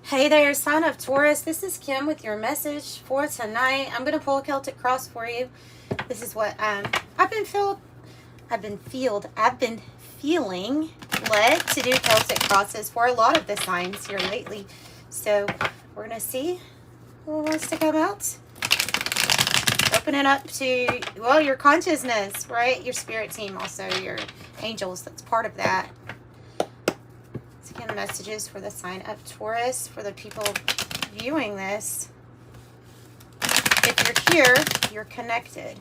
Hey there, sign of Taurus. This is Kim with your message for tonight. I'm going to pull a Celtic cross for you. This is what I've been feeling led to do Celtic crosses for a lot of the signs here lately. So we're going to see what wants to come out. Open it up to, well, your consciousness, right? Your spirit team, also your angels. That's part of that. Again, messages for the sign of Taurus, for the people viewing this. If you're here, you're connected.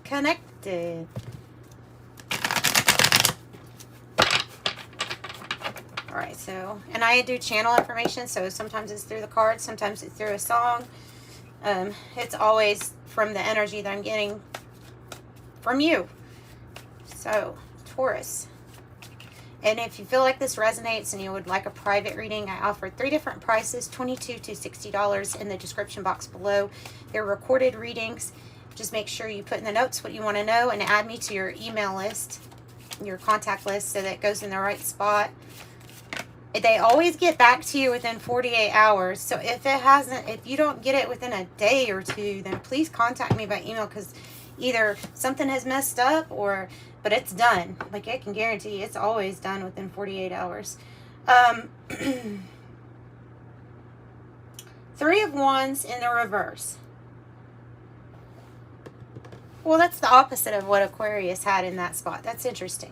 Connected. All right, so, and I do channel information, so sometimes it's through the cards, sometimes it's through a song. It's always from the energy that I'm getting from you. So, Taurus. And if you feel like this resonates and you would like a private reading, I offer 3 different prices, $22 to $60 in the description box below. They're recorded readings. Just make sure you put in the notes what you want to know and add me to your email list, your contact list, so that it goes in the right spot. They always get back to you within 48 hours. So if you don't get it within a day or two, then please contact me by email, because either something has messed up but it's done. Like, I can guarantee it's always done within 48 hours. 3 of Wands in the reverse. Well, that's the opposite of what Aquarius had in that spot. That's interesting.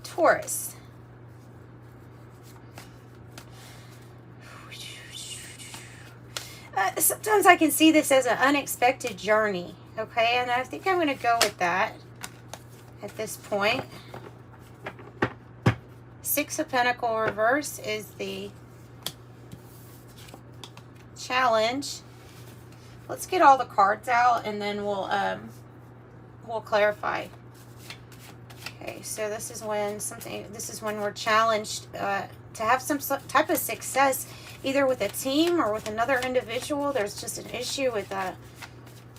Taurus. Sometimes I can see this as an unexpected journey, okay? And I think I'm going to go with that at this point. 6 of Pentacles reverse is the challenge. Let's get all the cards out and then we'll clarify. Okay, so this is when we're challenged to have some type of success, either with a team or with another individual. There's just an issue with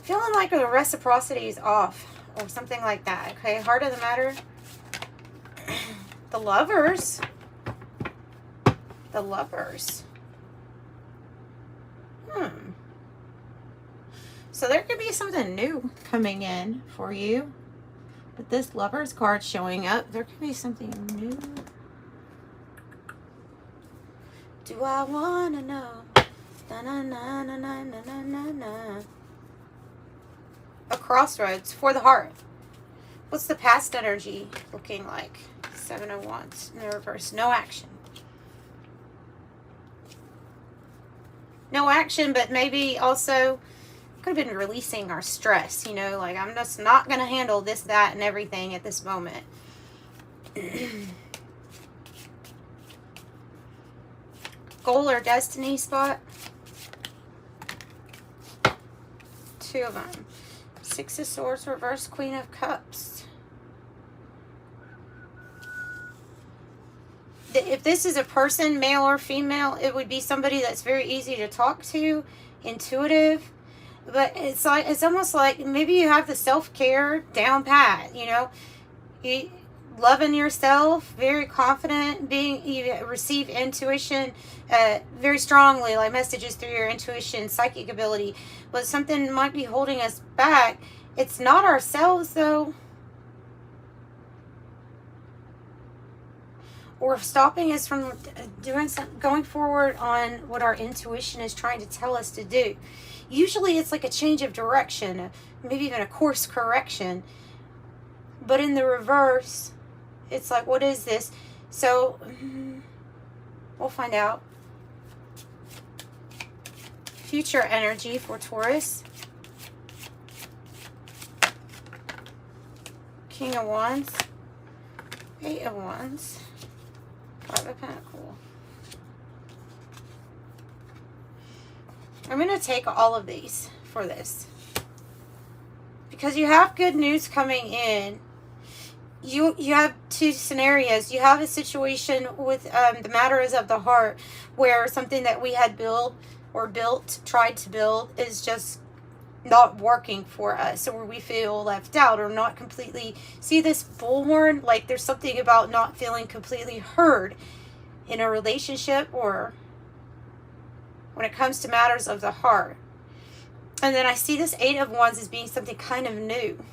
feeling like the reciprocity is off or something like that. Okay, heart of the matter. The Lovers. The Lovers. So there could be something new coming in for you. With this Lovers card showing up, there could be something new. Do I want to know? Na, na, na, na, na, na, na, na. A crossroads for the heart. What's the past energy looking like? 7 of Wands in the reverse. No action. No action, but maybe also could have been releasing our stress. You know, like, I'm just not going to handle this, that, and everything at this moment. Goal or destiny spot. 2 of them. 6 of Swords reverse, Queen of Cups. If this is a person, male or female, it would be somebody that's very easy to talk to, intuitive. But it's almost like maybe you have the self-care down pat, you know. Loving yourself, very confident, you receive intuition very strongly, like messages through your intuition, psychic ability. But something might be holding us back. It's not ourselves, though. Or stopping us from going forward on what our intuition is trying to tell us to do. Usually it's like a change of direction, maybe even a course correction. But in the reverse, it's like, what is this? So, we'll find out. Future energy for Taurus. King of Wands. 8 of Wands. 5 of Pentacles. I'm going to take all of these for this. Because you have good news coming in. You have 2 scenarios. You have a situation with the matters of the heart, where something that we had tried to build, is just not working for us, or we feel left out or not completely. See this bullhorn? Like there's something about not feeling completely heard in a relationship or when it comes to matters of the heart. And then I see this 8 of Wands as being something kind of new.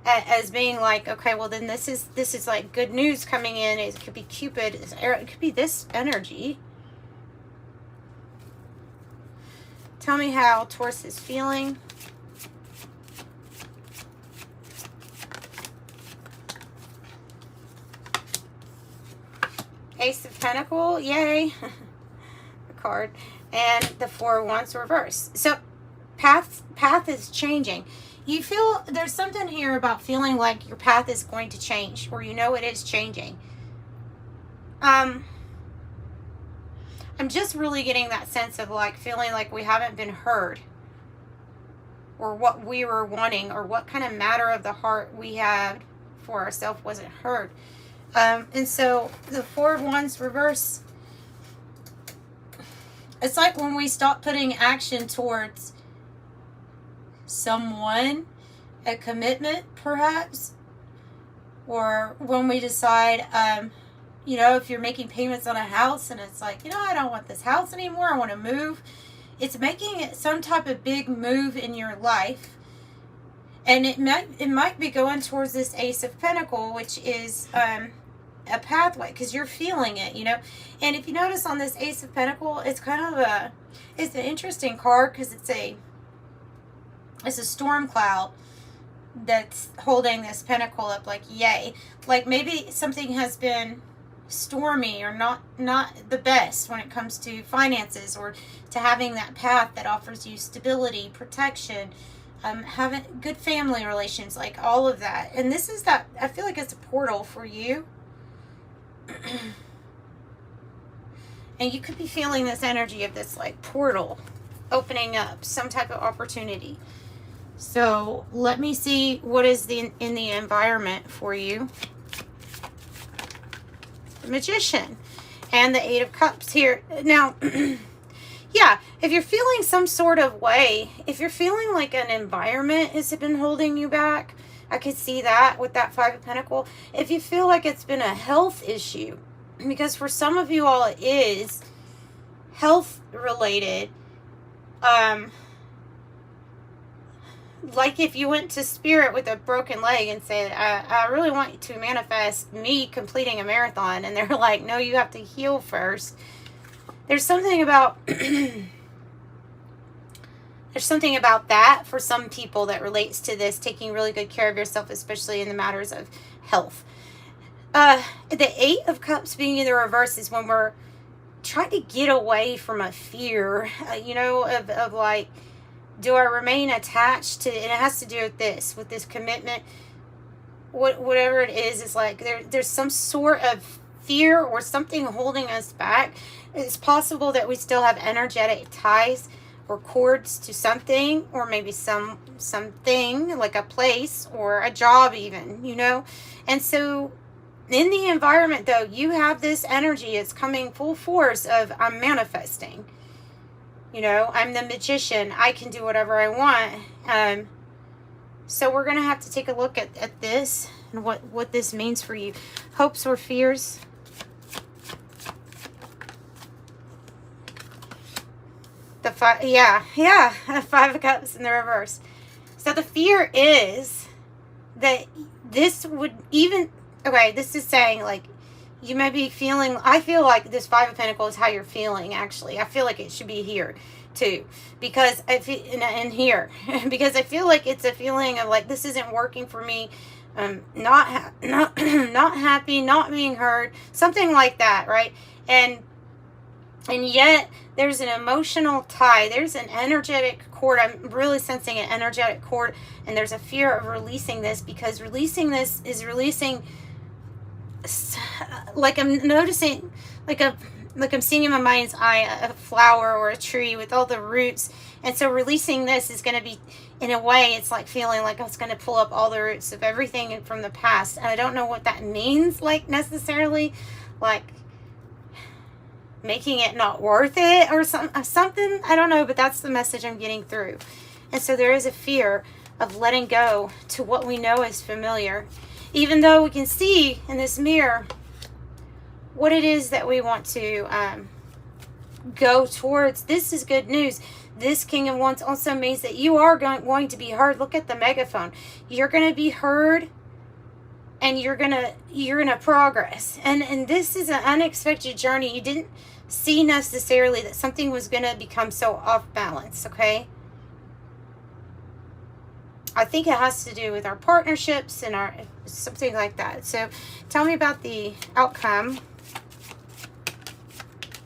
As being like, okay, well then this is like good news coming in. It could be Cupid. It could be this energy. Tell me how Taurus is feeling. Ace of Pentacles, yay. The card. And the 4 of Wands reverse. So path is changing. You feel there's something here about feeling like your path is going to change, or you know it is changing. I'm just really getting that sense of like feeling like we haven't been heard, or what we were wanting, or what kind of matter of the heart we had for ourselves wasn't heard. And so the 4 of Wands reverse, it's like when we stop putting action towards someone, a commitment perhaps, or when we decide, you know, if you're making payments on a house and it's like, you know, I don't want this house anymore, I want to move. It's making it some type of big move in your life. And it might be going towards this Ace of Pentacles, which is a pathway, because you're feeling it, you know. And if you notice on this Ace of Pentacles, it's kind of it's an interesting card, because it's a storm cloud that's holding this pentacle up, like yay. Like maybe something has been stormy or not the best when it comes to finances, or to having that path that offers you stability, protection, having good family relations, like all of that. And this is that, I feel like it's a portal for you. And you could be feeling this energy of this like portal opening up, some type of opportunity. So let me see what is in the environment for you. The Magician and the 8 of Cups here. Now, yeah, if you're feeling some sort of way, if you're feeling like an environment has been holding you back, I could see that with that 5 of Pentacles. If you feel like it's been a health issue, because for some of you all it is health related, like if you went to Spirit with a broken leg and said, I really want you to manifest me completing a marathon, and they're like, no, you have to heal first. There's something about there's something about that for some people that relates to this, taking really good care of yourself, especially in the matters of health. The 8 of Cups being in the reverse is when we're trying to get away from a fear, you know, of like, do I remain attached to, and it has to do with this commitment, whatever it is like there's some sort of fear or something holding us back. It's possible that we still have energetic ties or cords to something, or maybe something like a place or a job even, you know. And so in the environment though, you have this energy, it's coming full force of I'm manifesting. You know, I'm the Magician. I can do whatever I want. So we're going to have to take a look at this and what this means for you. Hopes or fears. The 5 of Cups in the reverse. So the fear is that this would even, okay, this is saying like, you may be feeling, I feel like this 5 of Pentacles is how you're feeling, actually. I feel like it should be here, too. Because I feel, in here. Because I feel like it's a feeling of like, this isn't working for me. Not happy, not being heard. Something like that, right? And yet, there's an emotional tie. There's an energetic cord. I'm really sensing an energetic cord. And there's a fear of releasing this. Because releasing this is releasing, like I'm noticing, like I'm seeing in my mind's eye a flower or a tree with all the roots. And so releasing this is going to be, in a way, it's like feeling like it's going to pull up all the roots of everything from the past. And I don't know what that means, like necessarily, like making it not worth it or something. I don't know, but that's the message I'm getting through. And so there is a fear of letting go to what we know is familiar, even though we can see in this mirror what it is that we want to go towards. This is good news. This King of Wands also means that you are going to be heard. Look at the megaphone. You're going to be heard, and you're gonna progress. And this is an unexpected journey. You didn't see necessarily that something was going to become so off balance, okay? I think it has to do with our partnerships and our something like that. So tell me about the outcome.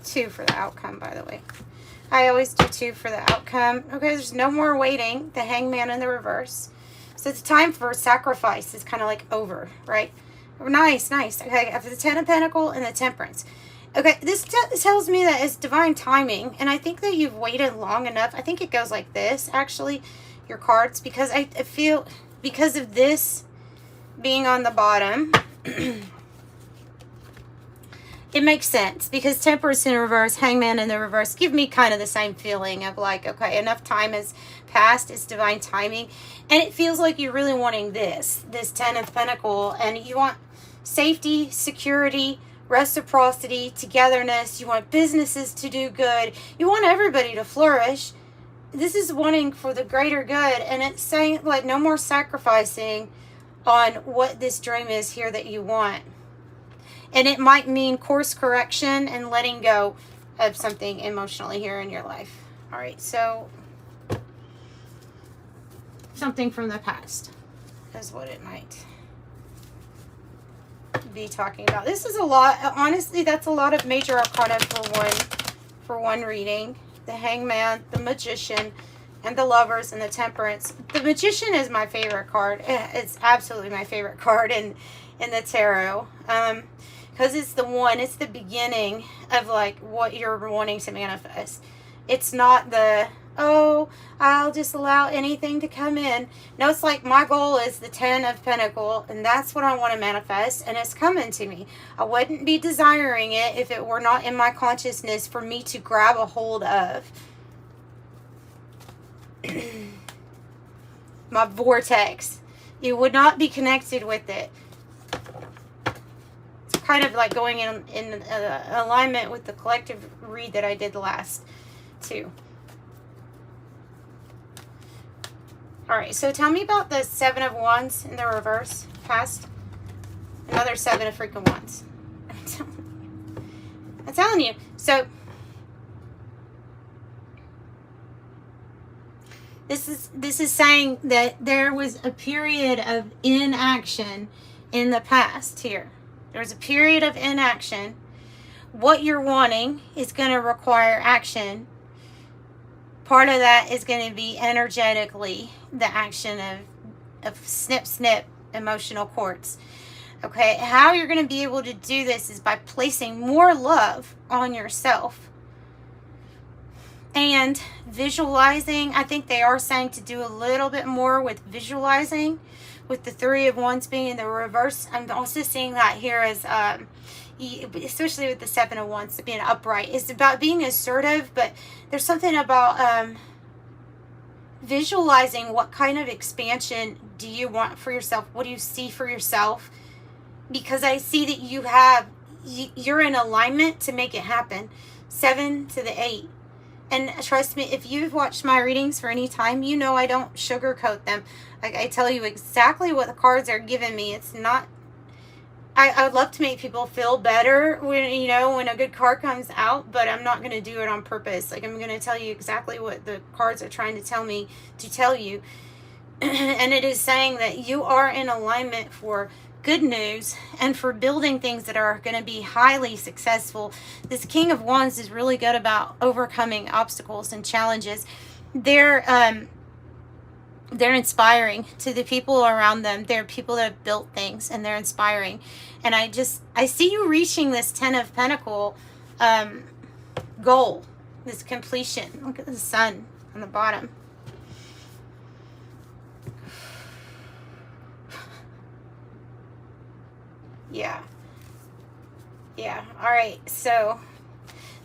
2 for the outcome, by the way. I always do 2 for the outcome. Okay, there's no more waiting. The Hangman in the reverse. So it's time for sacrifice. It's kind of like over, right? Nice, nice. Okay, after the 10 of Pentacles and the Temperance. Okay, this tells me that it's divine timing, and I think that you've waited long enough. I think it goes like this, actually, your cards, because I feel, because of this being on the bottom, it makes sense, because Temperance in reverse, Hangman in the reverse give me kind of the same feeling of like, okay, enough time has passed, it's divine timing, and it feels like you're really wanting this 10 of Pentacles, and you want safety, security, reciprocity, togetherness. You want businesses to do good. You want everybody to flourish. This is wanting for the greater good, and it's saying like no more sacrificing on what this dream is here that you want. And it might mean course correction and letting go of something emotionally here in your life. All right, so something from the past is what it might be talking about. This is a lot. Honestly, that's a lot of major arcana for one reading. The Hangman, the Magician, and the Lovers, and the Temperance. The Magician is my favorite card. It's absolutely my favorite card in the tarot. Because it's it's the beginning of like what you're wanting to manifest. It's not the, oh, I'll just allow anything to come in. No, it's like my goal is the 10 of Pentacles, and that's what I want to manifest, and it's coming to me. I wouldn't be desiring it if it were not in my consciousness for me to grab a hold of. My vortex. You would not be connected with it. It's kind of like going in alignment with the collective read that I did last too. Alright, so tell me about the 7 of Wands in the reverse past. Another 7 of freaking Wands. I'm telling you. So this is saying that there was a period of inaction in the past here. There was a period of inaction. What you're wanting is going to require action. Part of that is going to be energetically the action of snip emotional cords. Okay, how you're going to be able to do this is by placing more love on yourself and visualizing. I think they are saying to do a little bit more with visualizing, with the 3 of Wands being in the reverse. I'm also seeing that here as especially with the 7 of Wands being upright. It's about being assertive, but there's something about visualizing what kind of expansion do you want for yourself. What do you see for yourself? Because I see that you're in alignment to make it happen. 7 to the 8. And trust me, if you've watched my readings for any time, you know I don't sugarcoat them. Like, I tell you exactly what the cards are giving me. It's not, I would love to make people feel better when, when a good card comes out, but I'm not going to do it on purpose. Like, I'm going to tell you exactly what the cards are trying to tell me to tell you. And it is saying that you are in alignment for good news and for building things that are going to be highly successful. This King of Wands is really good about overcoming obstacles and challenges. They're inspiring to the people around them. They're people that have built things, and they're inspiring. And I see you reaching this 10 of Pentacles goal, this completion. Look at the sun on the bottom. Yeah. All right. So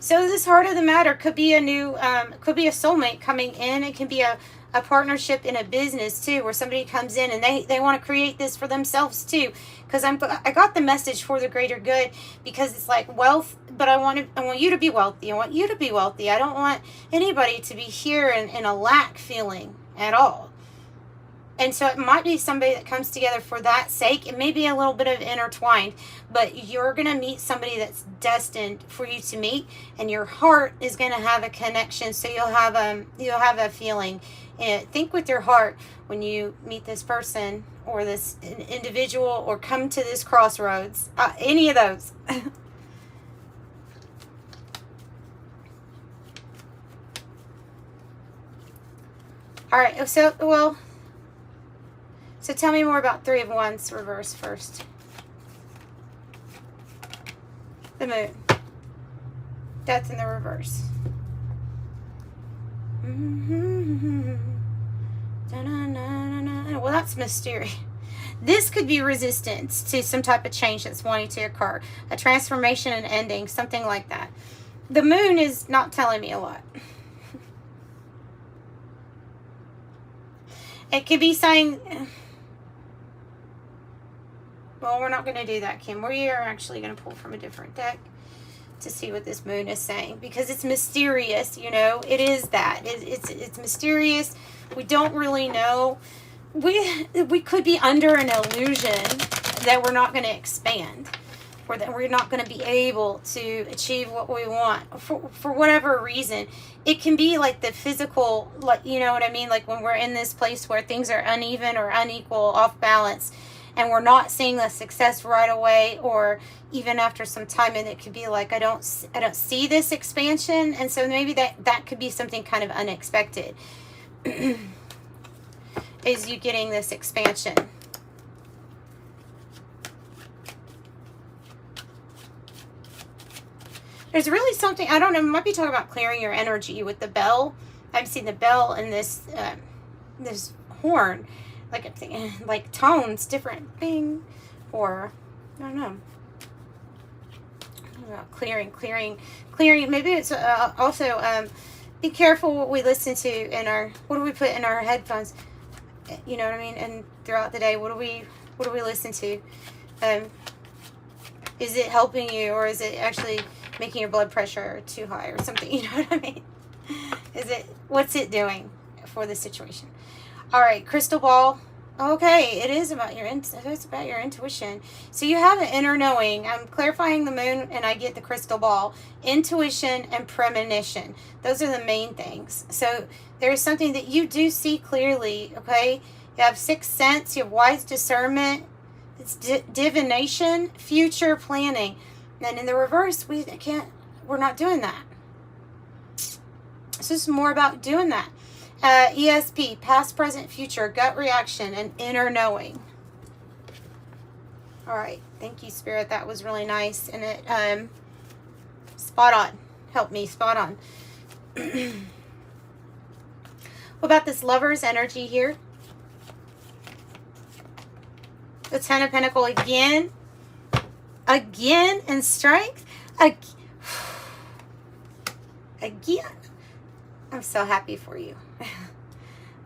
So this heart of the matter could be a new, could be a soulmate coming in. It can be a partnership in a business too, where somebody comes in and they want to create this for themselves too. Because I got the message for the greater good, because it's like wealth, but I want you to be wealthy. I want you to be wealthy. I don't want anybody to be here in a lack feeling at all. And so it might be somebody that comes together for that sake. It may be a little bit of intertwined, but you're going to meet somebody that's destined for you to meet, and your heart is going to have a connection. So you'll have a feeling. And think with your heart when you meet this person or this individual or come to this crossroads. Any of those. All right. So tell me more about Three of Wands reverse first. The Moon. Death in the reverse. Well, that's mysterious. This could be resistance to some type of change that's wanting to occur. A transformation and ending, something like that. The Moon is not telling me a lot. It could be saying... Well, we're not going to do that, Kim. We are actually going to pull from a different deck to see what this moon is saying, because it's mysterious, you know. It is that. It's mysterious. We don't really know. We could be under an illusion that we're not going to expand, or that we're not going to be able to achieve what we want for whatever reason. It can be like the physical, like, you know what I mean? Like when we're in this place where things are uneven or unequal, off balance, and we're not seeing the success right away, or even after some time, and it could be like, I don't see this expansion, and so maybe that could be something kind of unexpected. Is you getting this expansion. There's really something, I don't know, might be talking about clearing your energy with the bell. I've seen the bell and this horn. Like I'm thinking, like tones, different thing, or I don't know. Clearing. Maybe it's also be careful what we listen to in our. What do we put in our headphones? You know what I mean? And throughout the day, what do we listen to? Is it helping you, or is it actually making your blood pressure too high or something? You know what I mean? What's it doing for the situation? All right, crystal ball. Okay, it is about your intuition. So you have an inner knowing. I'm clarifying the moon, and I get the crystal ball. Intuition and premonition. Those are the main things. So there is something that you do see clearly. Okay, you have sixth sense. You have wise discernment. It's divination, future planning. And in the reverse, we're not doing that. So it's more about doing that. ESP, past, present, future, gut reaction, and inner knowing. All right. Thank you, Spirit. That was really nice. And it, spot on. Helped me spot on. What about this lover's energy here? The Ten of Pentacles again. Again in strength. Again. I'm so happy for you.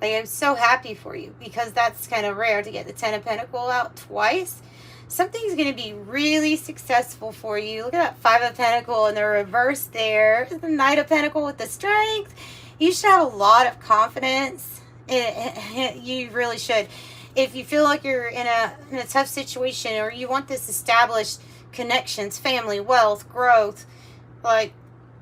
Like, I'm so happy for you, because that's kind of rare to get the Ten of Pentacles out twice. Something's going to be really successful for you. Look at that Five of Pentacles in the reverse there. The Knight of Pentacles with the strength. You should have a lot of confidence. You really should. If you feel like you're in a tough situation, or you want this established connections, family, wealth, growth, like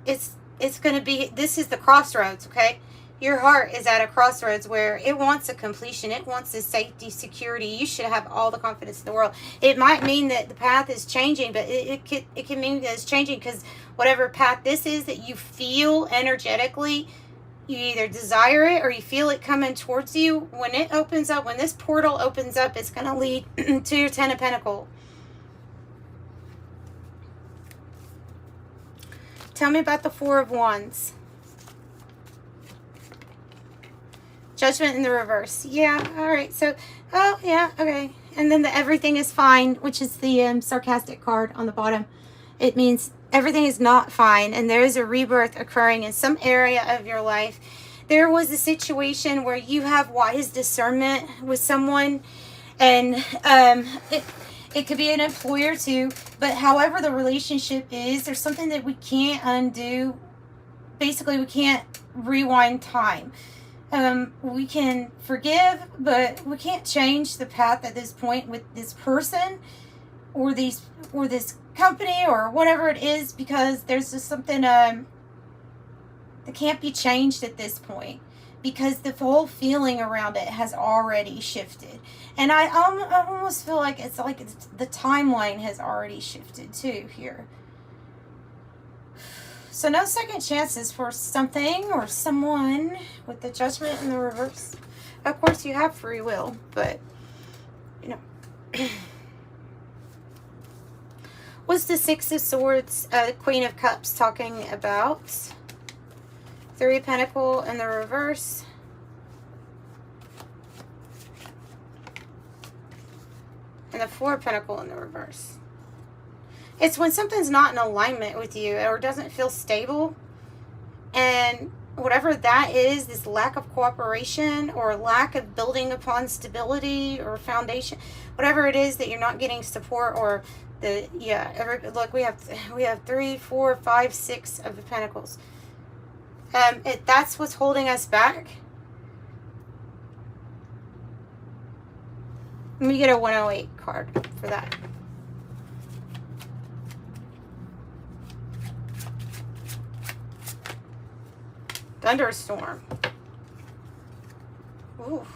it's going to be, this is the crossroads, okay? Your heart is at a crossroads where it wants a completion. It wants a safety, security. You should have all the confidence in the world. It might mean that the path is changing, but it can mean that it's changing because whatever path this is that you feel energetically, you either desire it or you feel it coming towards you. When it opens up, when this portal opens up, it's going to lead to your Ten of Pentacles. Tell me about the Four of Wands. Judgment in the reverse. Yeah, all right. So, oh, yeah, okay. And then the everything is fine, which is the sarcastic card on the bottom. It means everything is not fine, and there is a rebirth occurring in some area of your life. There was a situation where you have wise discernment with someone, and it could be an employer too, but however the relationship is, there's something that we can't undo. Basically, we can't rewind time. We can forgive, but we can't change the path at this point with this person or this company or whatever it is, because there's just something that can't be changed at this point, because the whole feeling around it has already shifted. And I almost feel like it's the timeline has already shifted too here. So no second chances for something or someone with the Judgment in the reverse. Of course, you have free will, but, you know. What's the Six of Swords, Queen of Cups talking about? Three of Pentacles in the reverse. And the Four of Pentacles in the reverse. It's when something's not in alignment with you or doesn't feel stable. And whatever that is, this lack of cooperation or lack of building upon stability or foundation, whatever it is that you're not getting support or look, we have 3, 4, 5, 6 of the Pentacles. That's what's holding us back. Let me get a 108 card for that. Thunderstorm. Ooh.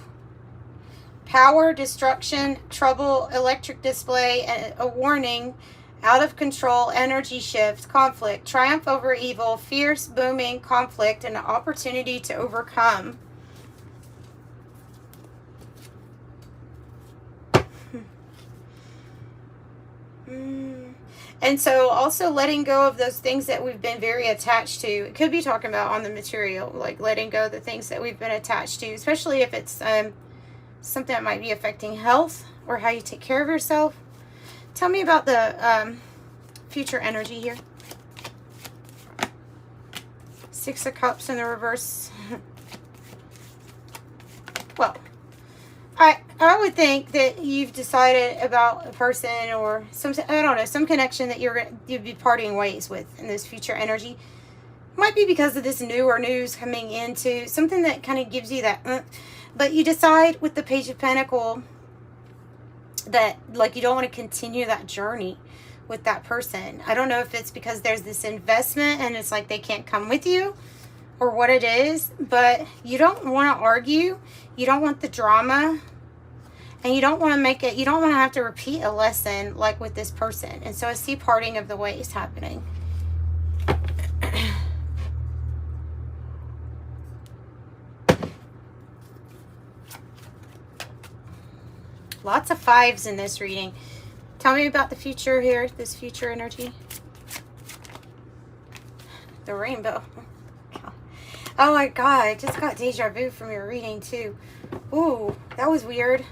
Power, destruction, trouble, electric display, and a warning, out of control, energy shift, conflict, triumph over evil, fierce, booming, conflict, and an opportunity to overcome. And so also letting go of those things that we've been very attached to. It could be talking about on the material, like letting go of the things that we've been attached to, especially if it's something that might be affecting health or how you take care of yourself. Tell me about the future energy here. Six of Cups in the reverse. Well, I would think that you've decided about a person or some connection that you'd be parting ways with in this future energy. Might be because of this new or news coming into something that kind of gives you that, but you decide with the Page of Pentacles that like you don't want to continue that journey with that person. I don't know if it's because there's this investment and it's like they can't come with you or what it is, but you don't want to argue. You don't want the drama. And you don't want to have to repeat a lesson like with this person. And so I see parting of the ways happening. Lots of fives in this reading. Tell me about the future here, this future energy. The rainbow. Oh my God, I just got deja vu from your reading too. Ooh, that was weird.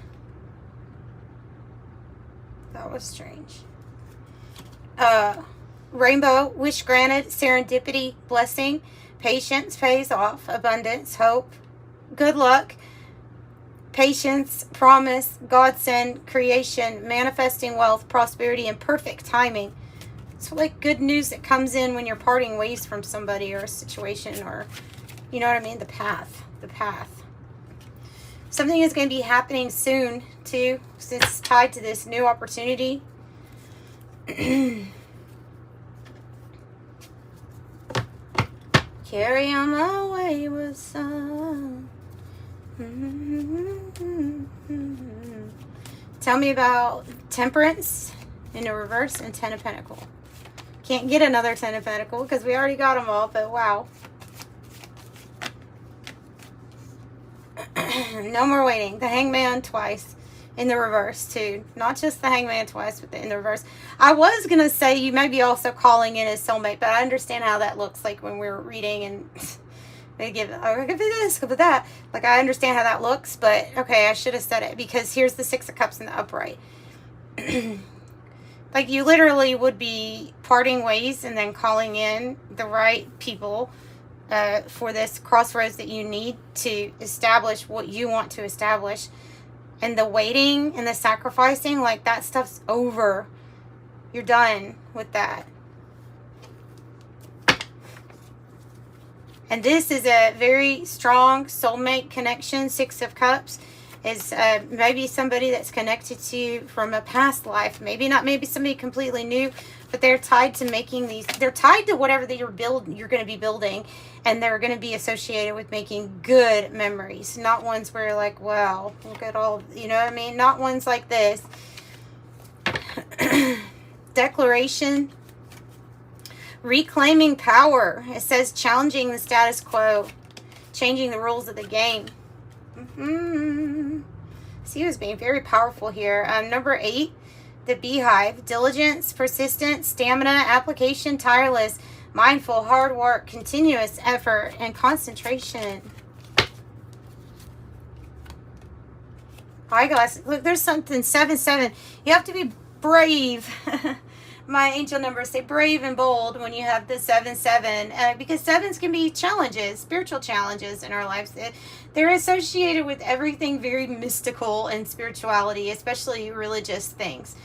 That was strange. Rainbow, wish granted, serendipity, blessing, patience pays off, abundance, hope, good luck, patience, promise, godsend, creation, manifesting wealth, prosperity, and perfect timing. It's like good news that comes in when you're parting ways from somebody or a situation, or, you know what I mean? The path. Something is going to be happening soon, too, since it's tied to this new opportunity. Carry on my wayward son. Tell me about Temperance in the reverse and Ten of Pentacles. Can't get another Ten of Pentacles because we already got them all, but wow. No more waiting. The Hangman twice in the reverse too. Not just the Hangman twice, but in the reverse. I was going to say you may be also calling in a soulmate, but I understand how that looks like when we're reading and they give, oh, it could be this, could be that. Like, I understand how that looks, but okay, I should have said it because here's the Six of Cups in the upright. Like Like, you literally would be parting ways and then calling in the right people for this crossroads that you need to establish what you want to establish. And the waiting and the sacrificing, like, that stuff's over. You're done with that. And this is a very strong soulmate connection. Six of Cups is maybe somebody that's connected to you from a past life. Maybe not, maybe somebody completely new, but they're tied to making these, they're tied to whatever that you're going to be building, and they're going to be associated with making good memories. Not ones where you're like, wow, look at all, you know what I mean? Not ones like this. Declaration. Reclaiming power. It says challenging the status quo, changing the rules of the game. See who's being very powerful here. Number 8, the beehive. Diligence, persistence, stamina, application, tireless, mindful, hard work, continuous effort, and concentration. Eyeglasses. Look, there's something. 7-7. You have to be brave. My angel numbers say brave and bold when you have the 7-7, because 7s can be challenges, spiritual challenges in our lives. They're associated with everything very mystical and spirituality, especially religious things.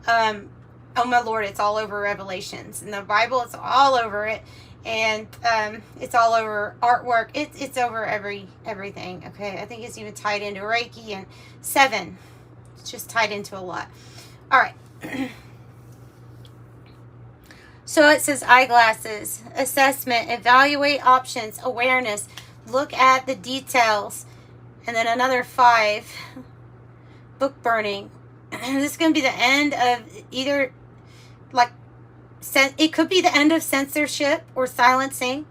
Oh my Lord, it's all over Revelations. In the Bible, it's all over it. And it's all over artwork. It's over everything. Okay, I think it's even tied into Reiki, and 7. It's just tied into a lot. All right. So it says eyeglasses, assessment, evaluate options, awareness, look at the details. And then another 5, book burning. This is going to be the end of either, like, it could be the end of censorship or silencing,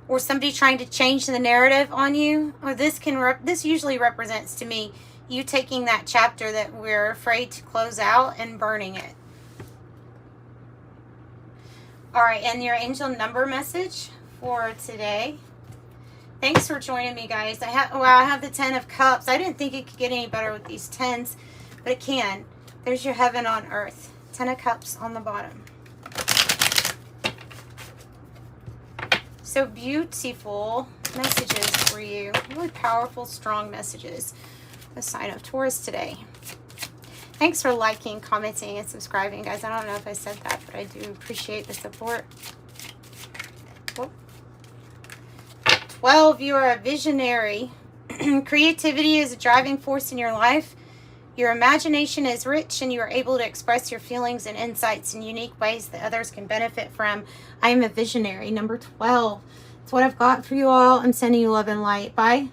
or somebody trying to change the narrative on you. Or this usually represents to me you taking that chapter that we're afraid to close out and burning it. All right, and your angel number message for today. Thanks for joining me, guys. I have the 10 of Cups. I didn't think it could get any better with these 10s, but it can. There's your heaven on earth. 10 of Cups on the bottom. So beautiful messages for you. Really powerful, strong messages. The sign of Taurus today. Thanks for liking, commenting, and subscribing, guys. I don't know if I said that, but I do appreciate the support. 12, you are a visionary. Creativity is a driving force in your life. Your imagination is rich, and you are able to express your feelings and insights in unique ways that others can benefit from. I am a visionary. Number 12. That's what I've got for you all. I'm sending you love and light. Bye.